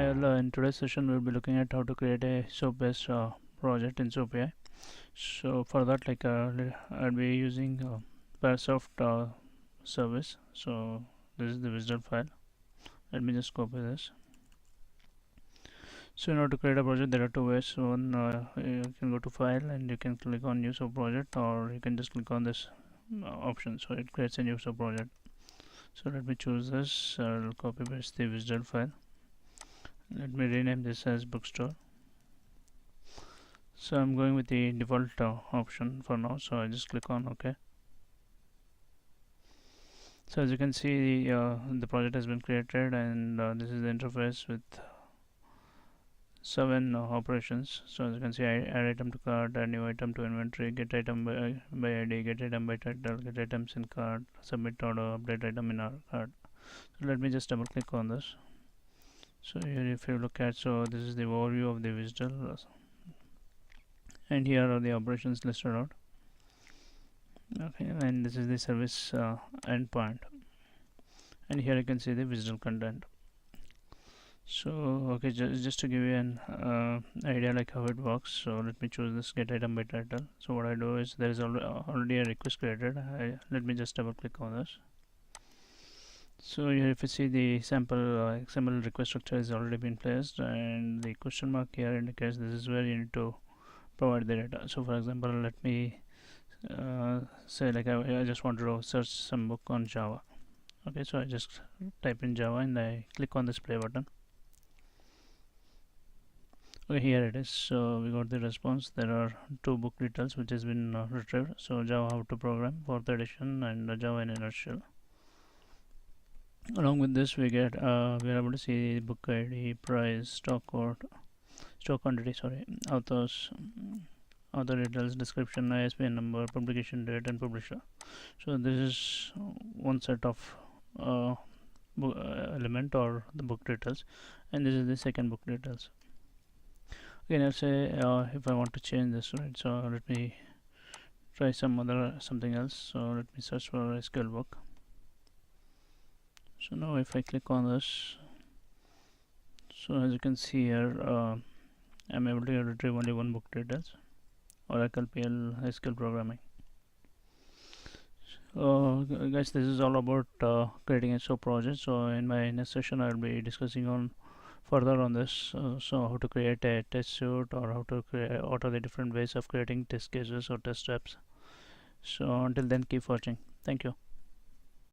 In today's session we'll be looking at how to create a soap based project in SoapUI. So for that, I'll be using Parasoft service. So this is the visual file. Let me just copy this. So in order to create a project, there are two ways. One, you can go to file and you can click on new soap project, or you can just click on this option, so it creates a new soap project. So let me choose this. I'll copy paste the visual file. Let me rename this as bookstore. So I'm going with the default option for now, so I just click on OK. So as you can see, the project has been created, and this is the interface with 7 operations. So as you can see, I add item to cart, add new item to inventory, get item by ID, get item by title, get items in cart, submit order, update item in our cart. So let me just double click on this. So here if you look at, so this is the overview of the visual, and here are the operations listed out. Okay, and this is the service endpoint, and here you can see the visual content. So okay, just to give you an idea like how it works, so let me choose this get item by title. So what I do is there is already a request created. Let me just double click on this. So here if you see, the sample XML request structure has already been placed, and the question mark here indicates this is where you need to provide the data. So for example, let me say like I just want to search some book on Java. Okay, so I just type in Java and I click on this play button. Okay, here it is. So we got the response. There are 2 book details which has been retrieved. So Java how to program, 4th edition, and Java in a nutshell. Along with this, we are able to see book ID, price, stock code, stock quantity, authors, author details, description, ISBN number, publication date, and publisher. So this is one set of element, or the book details, and this is the second book details. Okay, now say if I want to change this, right? So let me try something else. So let me search for a SQL book. So now if I click on this, so as you can see here, I'm able to retrieve only 1 book details. Oracle PL SQL programming. Guys, this is all about creating a SOAP project. So in my next session, I'll be discussing on further on this. So how to create a test suite, or how to create, what are the different ways of creating test cases or test steps. So until then, keep watching. Thank you.